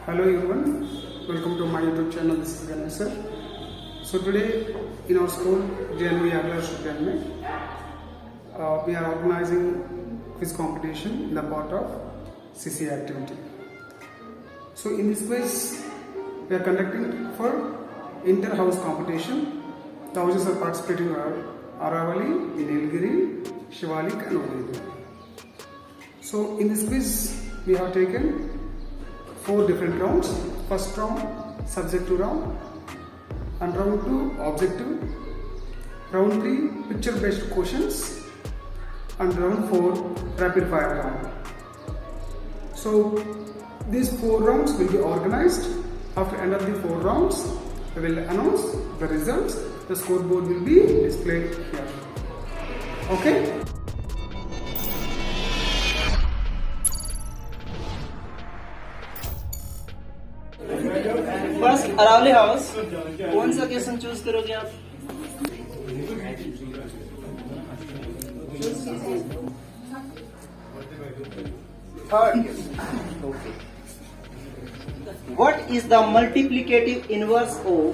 Hello everyone, welcome to my YouTube channel. This is Ganesh sir. So today in our school, JNV Aglar Shubhyame, we are organizing quiz competition in the part of CC activity. So in this quiz, we are conducting for inter-house competition. The houses are participating are Aravali, Nilgiri, Shivalik and Udayagiri. So in this quiz, we have taken 4 different rounds. First round, subjective round, and round 2, objective, round 3, picture based questions, and round 4, rapid fire round. So these 4 rounds will be organized. After end of the 4 rounds, we will announce the results. The scoreboard will be displayed here. Okay? First Aravalli house, कौन सा question choose करोगे आप? Third, what is the multiplicative inverse of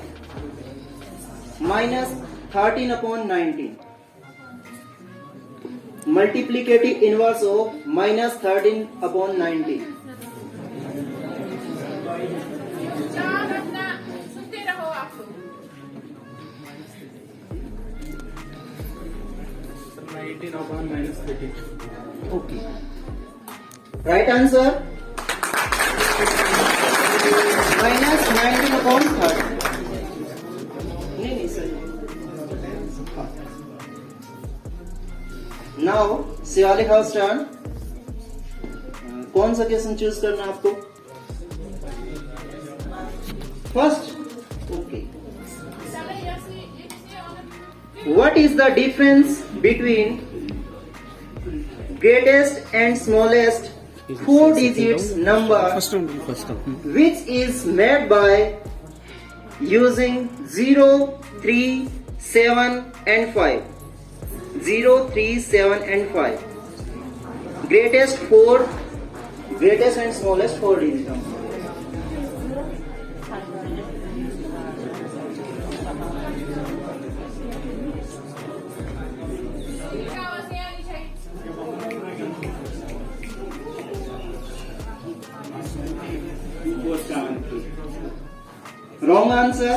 -13/19? Multiplicative inverse of -13/19. Okay. Right answer. -19/30. नहीं sir. Now Shivalik house turn. कौन सा question choose करना है आपको? First. Okay. What is the difference between greatest and smallest 4 digits number which is made by using 0, 3, 7 and 5? 0, 3, 7 and 5. Greatest and smallest 4 digits number. Wrong answer.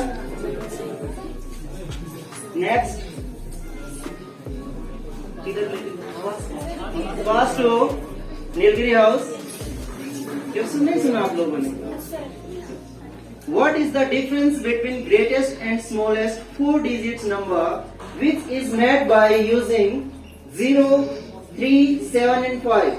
Next. First to Nilgiri house. Question नहीं सुना आप लोगों ने? What is the difference between greatest and smallest 4 digits number which is made by using 0, 3, 7 and 5?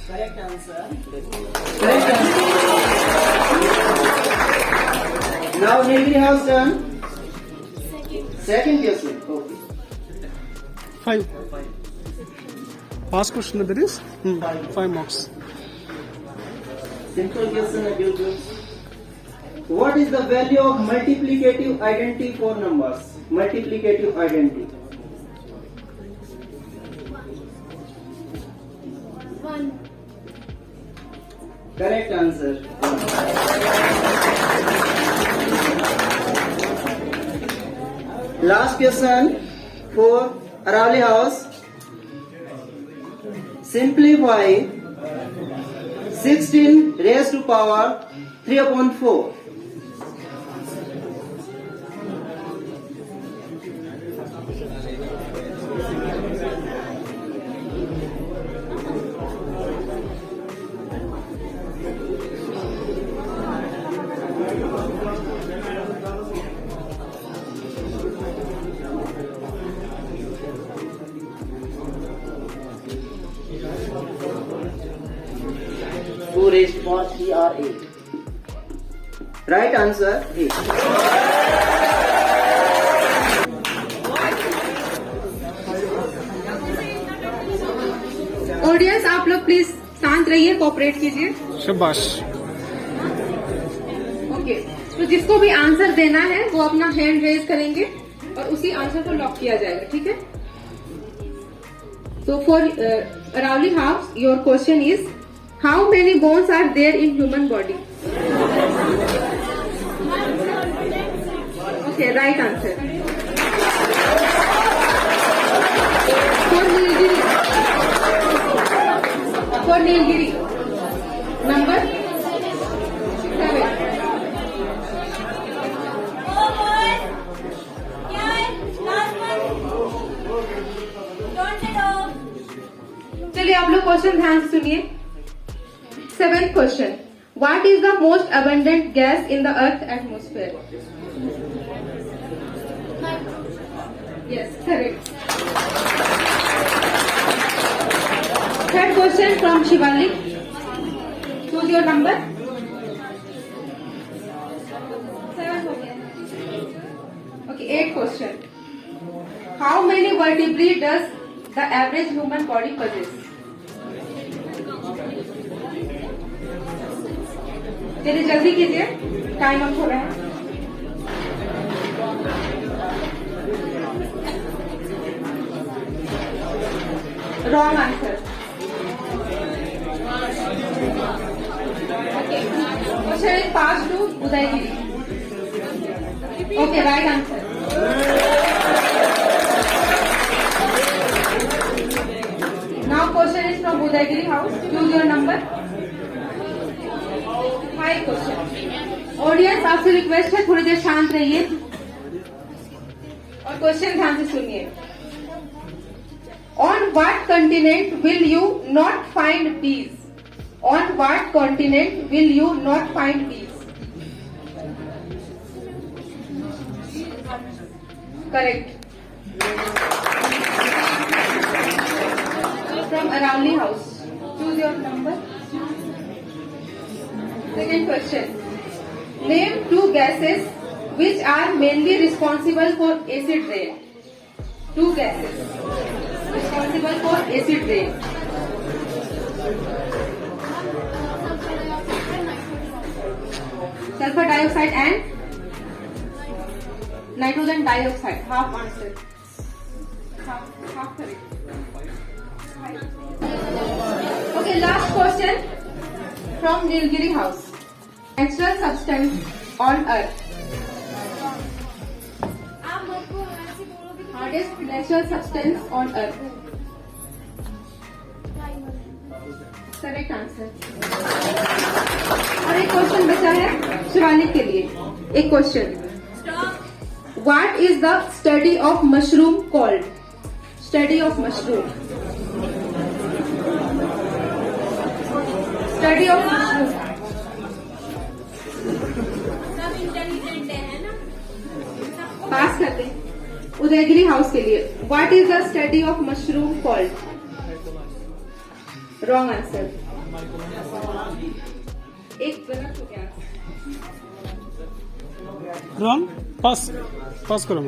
Correct answer. Now Nilgiri house done. Second question. Okay. 5. Past question there is 5 marks. Simple question again. What is the value of multiplicative identity for numbers? Multiplicative identity. 1. Correct answer. Last question for Aravali house. Simplify 16 raised to power 3/4. Raised for 3 or 8. Right answer is. Audience आप लोग please शांत रहिए, cooperate कीजिए। शाबाश। Okay, तो जिसको भी answer देना है वो अपना हैंड रेज करेंगे और उसी आंसर को लॉक किया जाएगा, ठीक है। So for Aravali House, your question is, how many bones are there in human body? Okay, right answer. For Nilgiri, number 7. चलिए आप लोग क्वेश्चन ध्यान से सुनिए। 7th question, what is the most abundant gas in the earth atmosphere? Yes, correct. 3rd question from Shivali, choose your number. 7 हो गया। Okay, 8th question, how many vertebrae does the average human body possess? चलिए जल्दी कीजिए, time up हो रहा है। Wrong answer. Okay, question pass to Udaygiri. Okay, right answer. Now question is from Udaygiri house, choose your number. 5 question. Audience आपसे request है थोड़ी देर शांत रहिए और क्वेश्चन ध्यान से सुनिए। On what continent will you not find peace? On what continent will you not find peace? Correct. From Aravali house, choose your number. Second question, name 2 gases which are mainly responsible for acid rain. 2 gases responsible for acid rain. Sulfur dioxide and nitrogen dioxide. Half answer. Half correct. Okay, last question from Nilgiri House. Natural substance on earth. Hardest natural substance on earth. Correct answer. और एक question बचा है शिवानी के लिए। एक question, What is the study of mushroom called? Study of mushroom. Study of mushroom. पास करते हैं Udayagiri house के लिए। What is the study of mushroom called? Wrong answer. एक गलत हो गया। रॉन्ग, पास करो।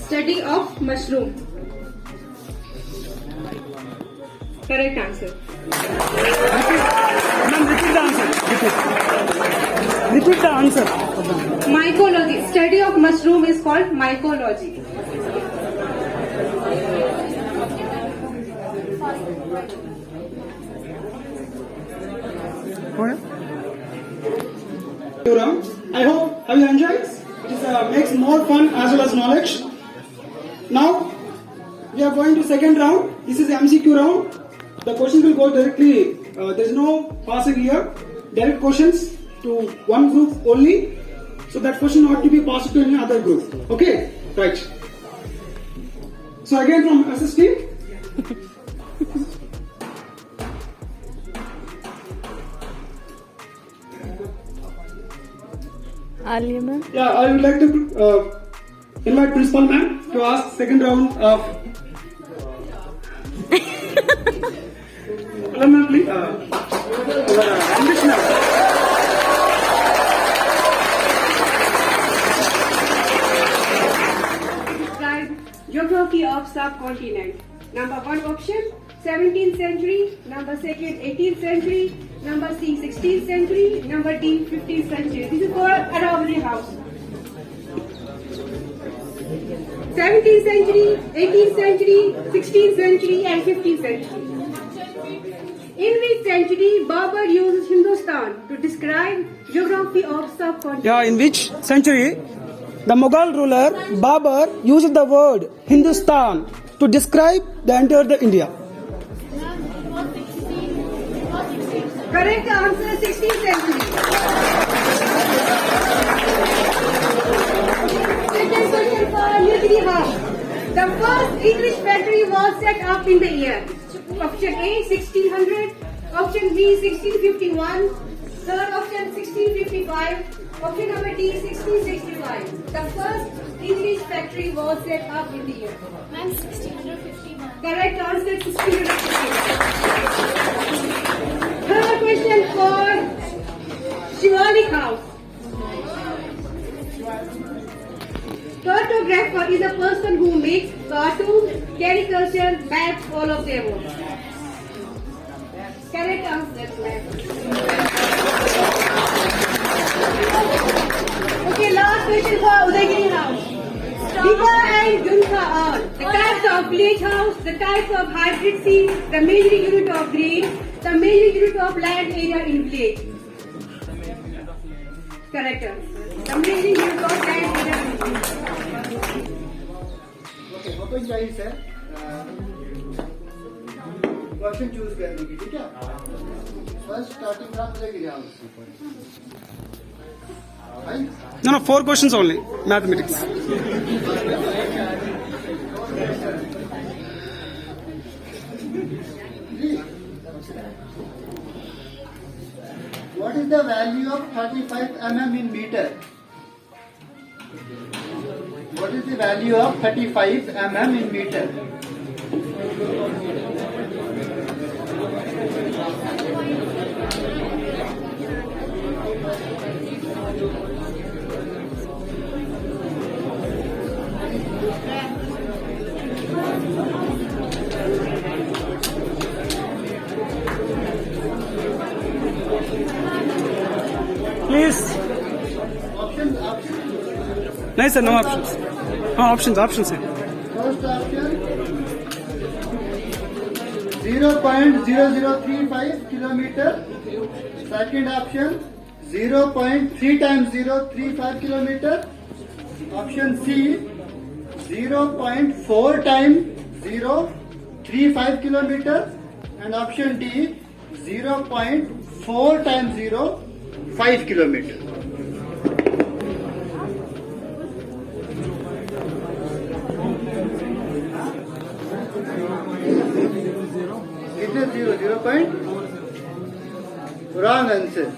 Study of mushroom, correct answer. Repeat the answer. Mycology. Study of mushroom is called mycology. I hope have you enjoyed. It makes more fun as well as knowledge. Now we are going to second round. This is the MCQ round. The questions will go directly. There is no passing here. Direct questions to one group only. So that question not to be passed to any other group. Okay, right. So again from SST. Alia ma'am. Yeah, I would like to invite Principal ma'am to ask second round of. Hello ma'am, please. English ma'am. geography of subcontinent. Number 1 option 17th century, number 2nd 18th century, number C 16th century, number D 15th century. This is for Aravali House. 17th century, 18th century, 16th century and 15th century. In which century Babur uses Hindustan to describe geography of subcontinent? Yeah, in which century the Mughal ruler Babur used the word Hindustan to describe the entire India? Correct answer 16th century. Second question for Nilgiri House. The first English factory was set up in the year. Option A 1600, option B 1651, third option 1655, option number D 1665. The first English factory was set up in the year. Ma'am, 1651. Correct answer 1651. Third question for Shivalik House. Cartographer is a person who makes cartoons, caricature, maps, all of them. Correct answer, ma'am. Okay, last question for Udagiri House. Diga and Guntha are the types of village house, the types of hybrid seeds, the major unit of grain, the major unit of land area in village. Correct answer. The major unit of land area in village. Okay open चाहिए sir question choose करने की ठीक है first starting from Giri house No, 4 questions only. Mathematics. What is the value of 35 mm in meter? What is the value of 35 mm in meter? Please. Options. No, sir, no options. Options, sir. First option 0.0035 kilometer. Second option 0.3 times 035 kilometer. Option C 0.4 times 035 kilometer. And option D 0.4 times 0.5 kilometer. कितने 0 point? Wrong answer.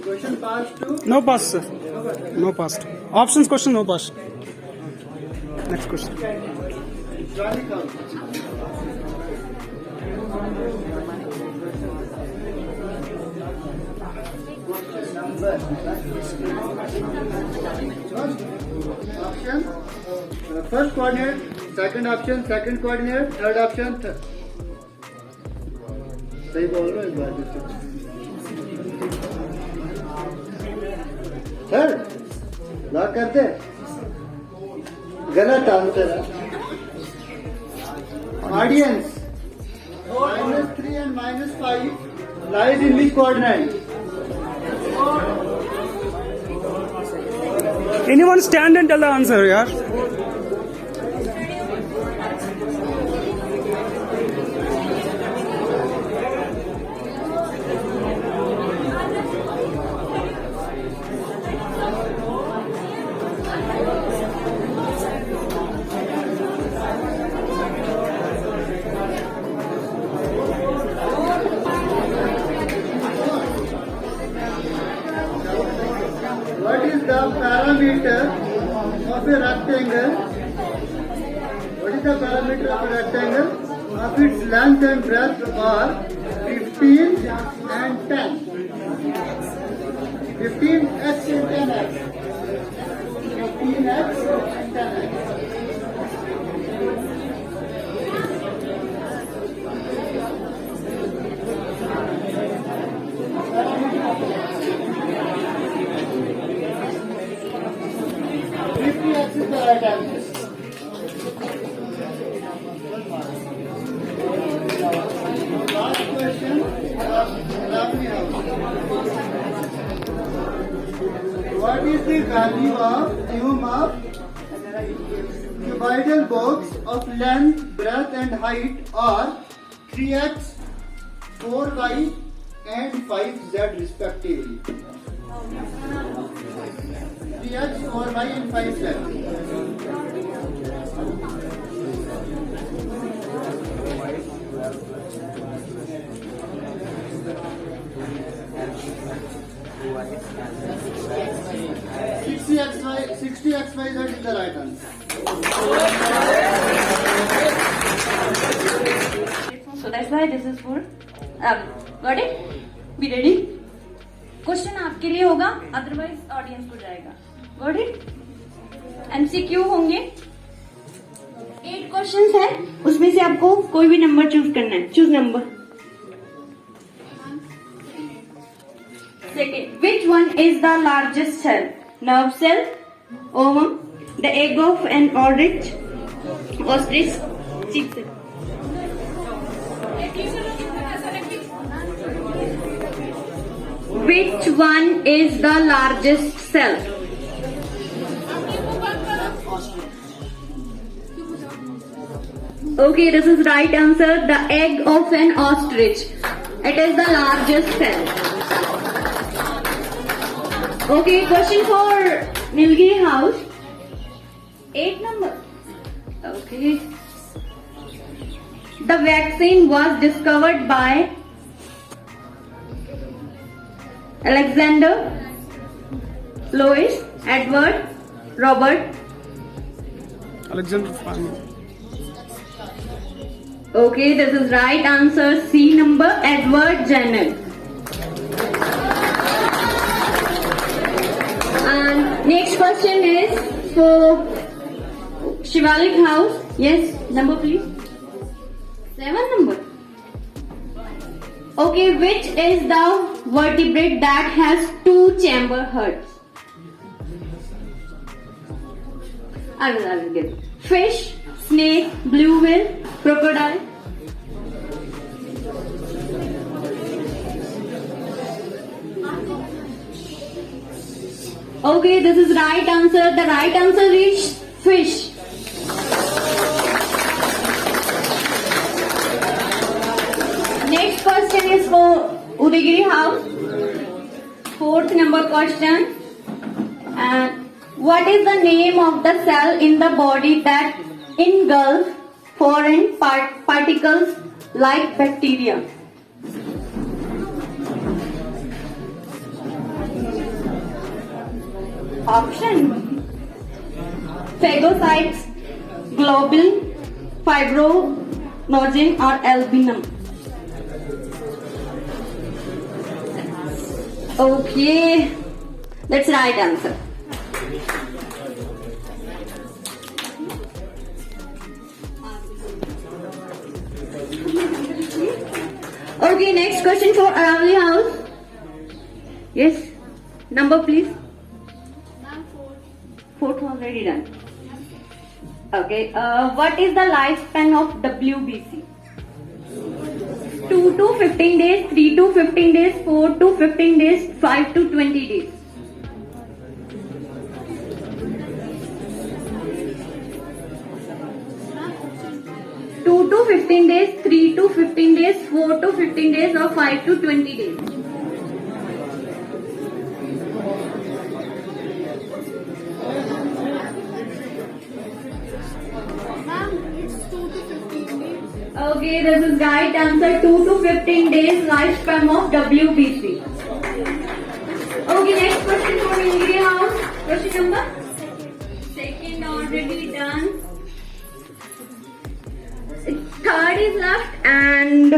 Question passed to No pass, sir. No passed. Options question, no pass. Next question. Johnny Count. Option. First coordinate, second option, second coordinate, third option. सही बोल रहे हो इस बार sir lock करते गलत answer है audience -3 and -5 lies in which coordinate? Anyone stand and tell the answer, yaar? What is the parameter of a rectangle? What is the parameter of a rectangle? Of its length and breadth are 15 and 10. 15x and 10x. 15x and 10x. What is the value of cuboidal box of length, breadth and height are 3x, 4y and 5z respectively? 3x, 4y and 5z. Sixty XYZ is the right answer. So that's why this is for. Got it? Be ready? Question आपके लिए होगा, otherwise audience को जाएगा. Got it? MCQ होंगे. 8 questions है, उसमें से आपको कोई भी नंबर चूज करना है. Choose number. Second, which one is the largest cell? Nerve cell, ovum, the egg of an ostrich, chick cell. Which one is the largest cell? Okay, this is right answer. The egg of an ostrich. It is the largest cell. Okay, question for Nilgiri House. 8 number. Okay. The vaccine was discovered by Alexander, Louis, Edward, Robert. Alexander Fleming. Okay, this is right answer. C number, Edward Jenner. And next question is for Shivalik House. Yes, number please. 7 number. Okay, which is the vertebrate that has 2 chamber hearts? I will give it. Fish, snake, blue whale, crocodile. Okay, this is right answer. The right answer is fish. Next question is for Udagiri House. 4th number question. And what is the name of the cell in the body that engulfs foreign particles like bacteria? Option: phagocytes, globin, fibrinogen or albumin. Okay, that's right answer. Okay, next question for Aravali House. Yes, number please. 4th already done. Okay, what is the lifespan of WBC? 2 to 15 days, 3 to 15 days, 4 to 15 days, 5 to 20 days. Two to 15 days, 3 to 15 days, 4 to 15 days or 5 to 20 days. Okay, this is right answer. 2 to 15 days lifespan of WBC. Okay, next question for Nilgiri House. Question number? Second already done. 3rd is left and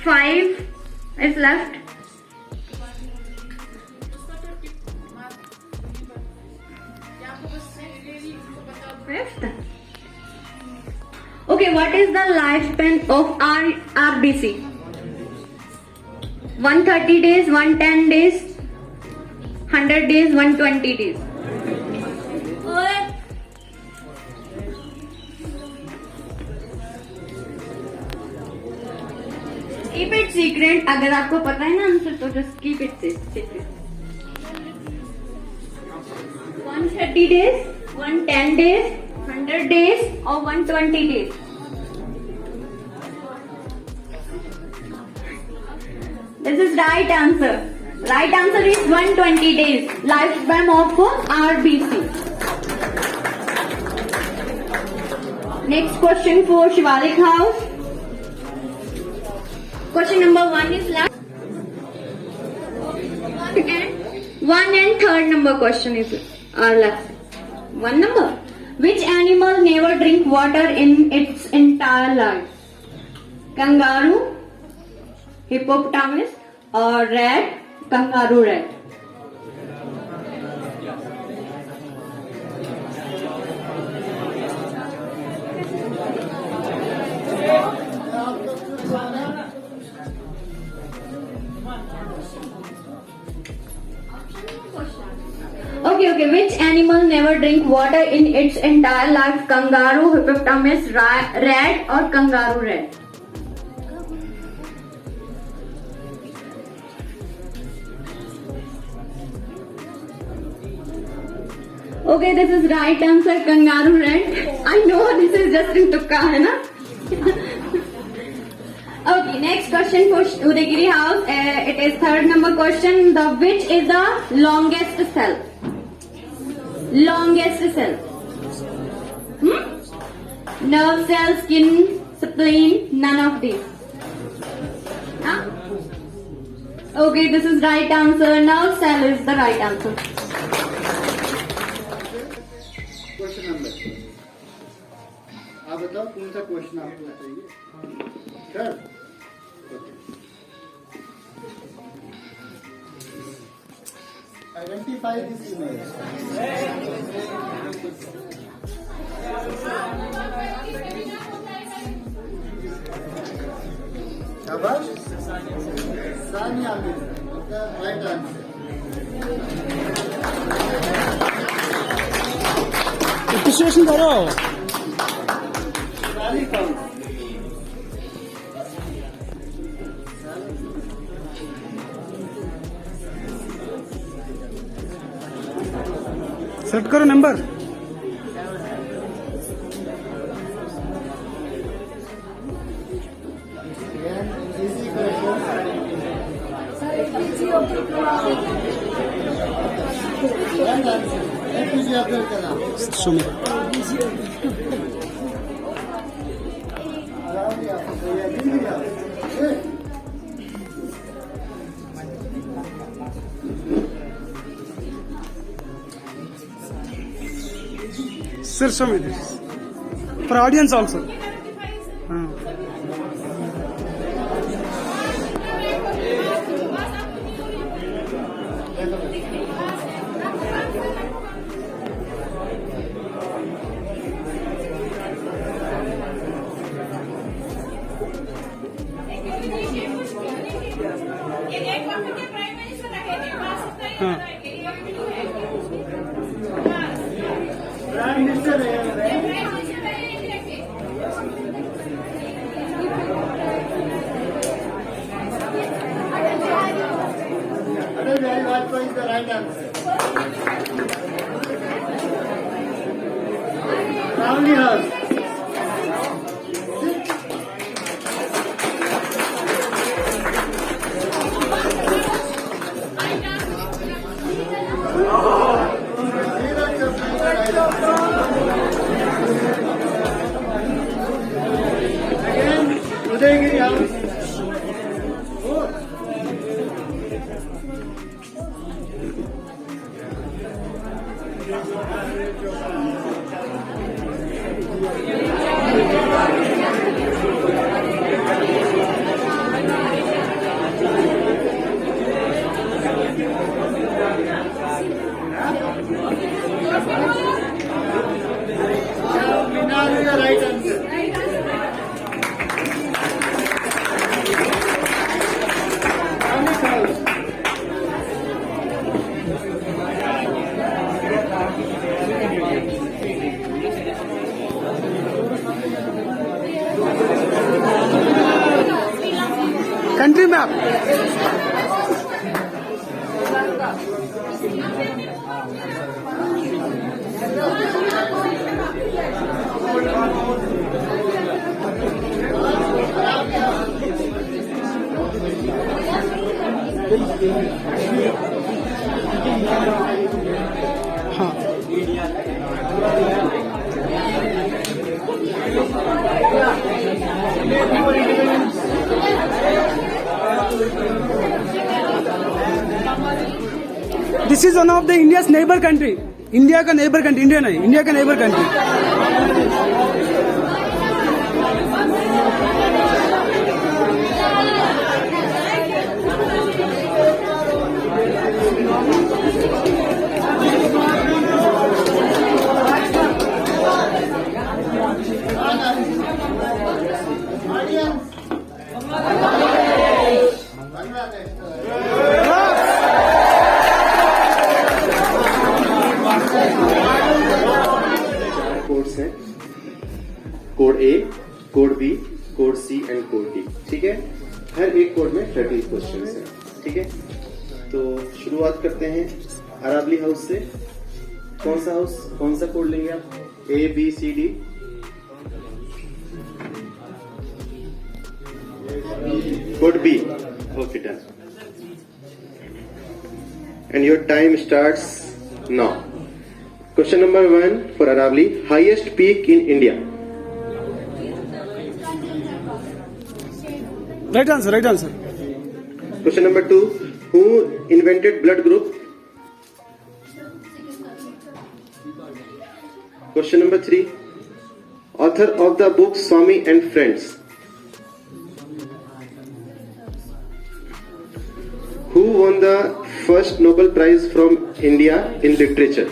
5 is left. Fifth. Okay, what is the lifespan of RBC? 130 days, 110 days, 100 days, 120 days. Keep it secret. Secret, अगर आपको पता है ना answer तो just keep it secret. 130 days, 110 days, 100 days or 120 days. This is right answer. Right answer is 120 days. Lifespan of RBC. Next question for Shivalik House. Question number 1 is last. And 1 and 3rd number question are left. 1 number. Which animal never drink water in its entire life? Kangaroo, hippopotamus, or rat? Kangaroo rat. Okay. Which animal never drink water in its entire life? Kangaroo, hippopotamus, rat, or kangaroo rat? Okay, this is right answer, kangaroo rat. I know this is just in tukka, hai na? Okay, next question for Udagiri House. It is 3rd number question. Which is the longest cell? Longest cell. Nerve cell, skin, spleen, none of these. Huh? Okay, this is right answer. Nerve cell is the right answer. Question number, आप बताओ कौन सा question आपको बताइए sir. Identify this image. शाबाश. Sania Mirza, right answer. Appreciation करो. Set करो number. Sumit. Sir, show me this. For audience also. Prime minister है. Atal Bihari Vajpayee is the right answer. Ravli House. Udagiri House. Minar is the right answer. Amit House. हाँ this is one of the India's neighbour country. India का neighbour country, India नहीं, India का neighbour country. Codes हैं, code A, code B, code C and code D. ठीक है, हर एक code में 30 question हैं. ठीक है, तो शुरुआत करते हैं अरावली हाउस से. कौन सा हाउस, कौन सा कोड लेंगे आप? A B C D. Code B. Okay, done. And your time starts now. Question number 1 for Aravali. Highest peak in India. Right answer, right answer. Question number 2. Who invented blood group? Question number 3. Author of the book Swami and Friends. Who won the first Nobel Prize from India in literature?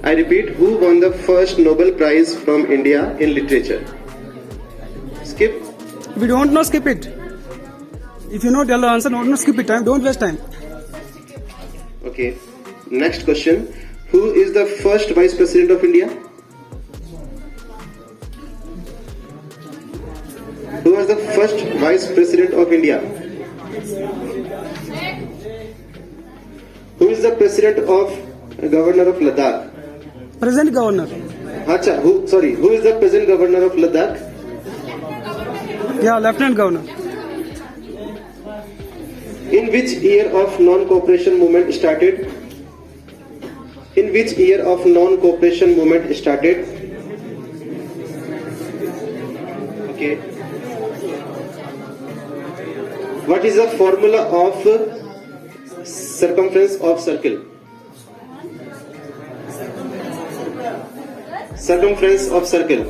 I repeat, who won the first Nobel Prize from India in literature? Skip. If you don't know, skip it. If you know, tell the answer. Don't skip it. Don't waste time. Okay. Next question. Who is the first Vice President of India? Who was the first Vice President of India? Who is the President of Governor of Ladakh? Present governor. Acha, who is the present Governor of Ladakh? Yeah, Lieutenant Governor. In which year of non-cooperation movement started? In which year of non-cooperation movement started? Okay. What is the formula of circumference of circle? Circumference of circle.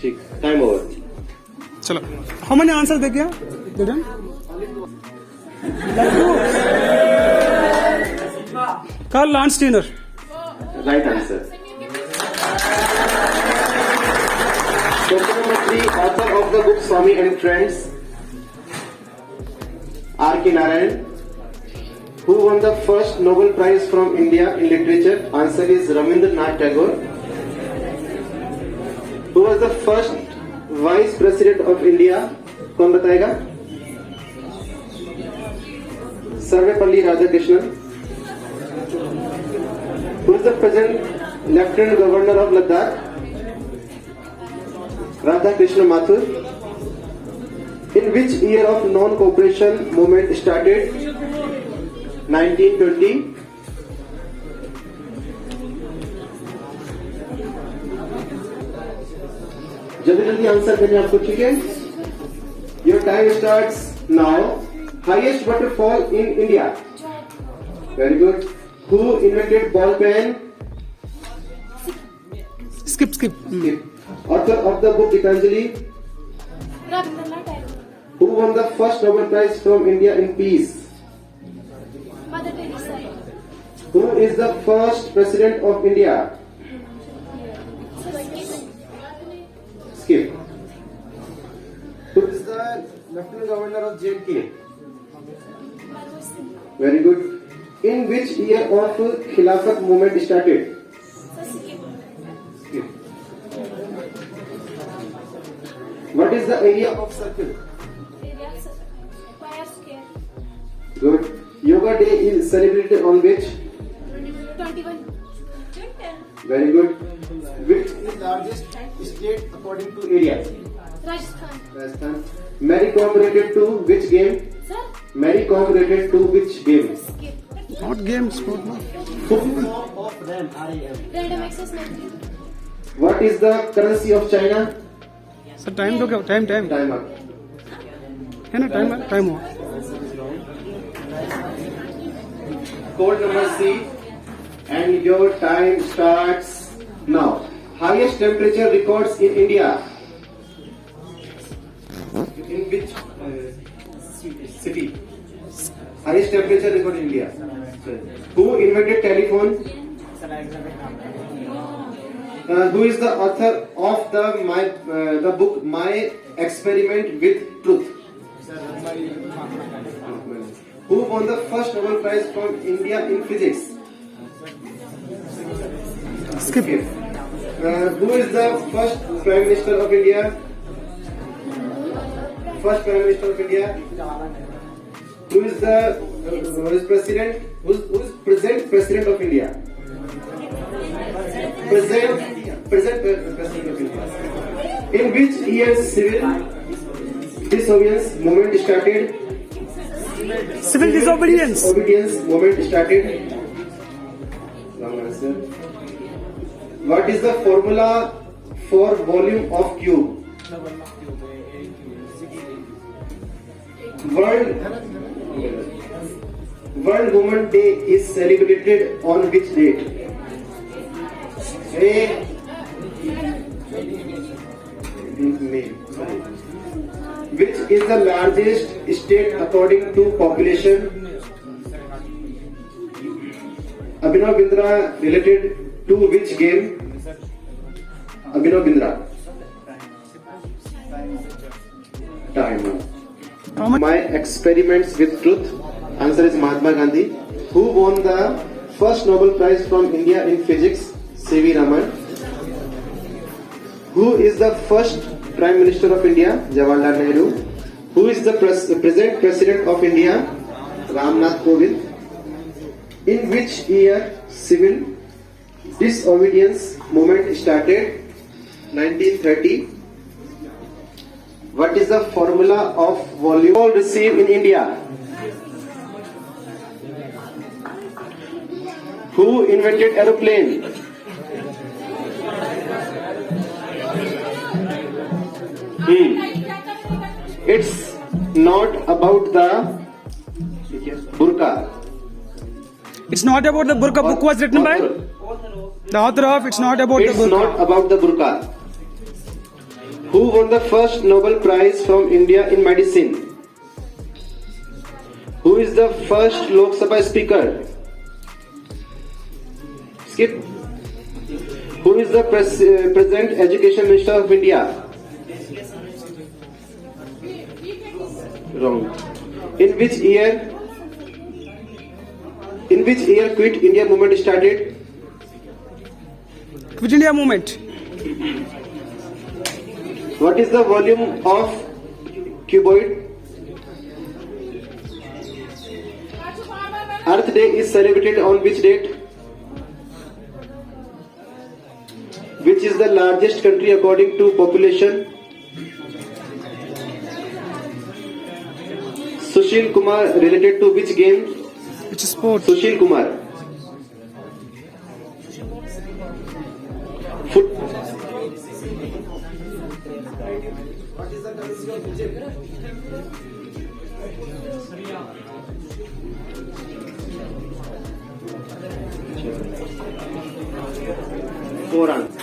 ठीक, time over. चलो. How many answers दे गया? They done? Karl Landsteiner. Right answer. Question number 3. Author of the book Swami and Friends. R.K. Narayan. Who won the first Nobel Prize from India in literature? Answer is Ravindranath Tagore. Who was the first Vice President of India? कौन बताएगा? Sarvepalli Radhakrishnan. Who is the present Lieutenant Governor of Ladakh? Radhakrishna Mathur. In which year of non-cooperation movement started? 1920. जल्दी जल्दी answer देने आपको. ठीक है, your time starts now. Highest waterfall in India? Very good. Who invented ball pen? Skip. Author of the book Gitanjali? Rabindranath Tagore. Who won the first Nobel Prize from India in peace? Mother Teresa. Who is the first President of India? Skip. Who is the Lieutenant Governor of J&K? Very good. In which year of Khilafat movement started? Skip. What is the area of circle? Good. Yoga Day is celebrated on which? 21. Very good. Which is the largest state according to area? Rajasthan. Rajasthan. Mary Kom related to which game? Sir, Mary Kom related to which game? skip. Not game, sport. No. Random access memory. What is the currency of China? So time to go. Time. Time up. है ना time हो. Code number C, and your time starts now. Highest temperature records in India. In which city? Highest temperature record in India. Who invented telephone? Who is the author of the book My Experiment with Truth? Who won the first Nobel Prize from India in physics? Skip. Who is the first Prime Minister of India? First Prime Minister of India. Who is the president? Who is present President of India? Present President of India. In which year civil disobedience movement started? Civil disobedience. Obedience movement started. Wrong answer. What is the formula for volume of cube? World Women Day is celebrated on which date? May. Which is the largest state according to population? Abhinav Bindra related to which game? Abhinav Bindra. Time. My experiments with truth. Answer is Mahatma Gandhi. Who won the first Nobel Prize from India in physics? C.V. Raman. Who is the first Prime Minister of India? Jawaharlal Nehru. Who is the present President of India? Ramnath Kovind. In which year civil disobedience movement started? 1930. What is the formula of volume received in India? Who invented aeroplane? It's not about the burqa. It's not about the burqa. Book was written by the author of. It's not about the It's burqa. not about the burqa. Who won the first Nobel Prize from India in medicine? Who is the first Lok Sabha speaker? Skip. Who is the present Education Minister of India? Wrong. In which year Quit India movement started? Quit India movement. What is the volume of cuboid? Earth Day is celebrated on which date? Which is the largest country according to population? Sushil Kumar related to which game? It's a sport. Sushil Kumar. Four answers.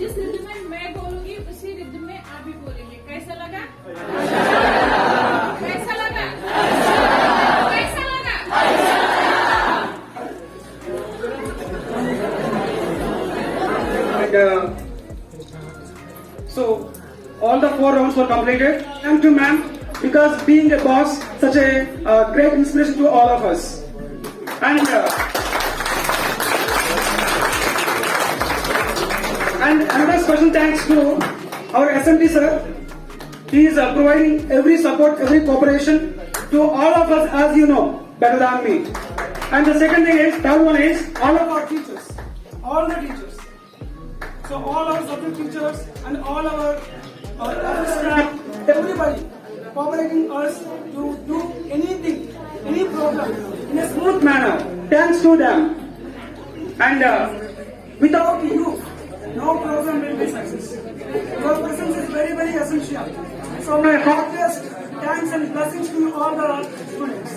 जिस rhythm में मैं बोलूंगी उसी rhythm में आप भी बोलेंगे। कैसा लगा? कैसा लगा? कैसा लगा? And, so all the 4 rounds were completed. Thank you, ma'am, because being a boss, such a great inspiration to all of us. And another special thanks to our SMT sir, He is providing every support, every cooperation to all of us, as you know better than me. And the second thing is, third one is all of our teachers, all the teachers. So all our subject teachers and all our staff, everybody cooperating us to do anything, any program in a smooth manner. Thanks to them. And without you, no program will be success. Your presence is very, very essential. So my heartiest thanks and blessings to all the students.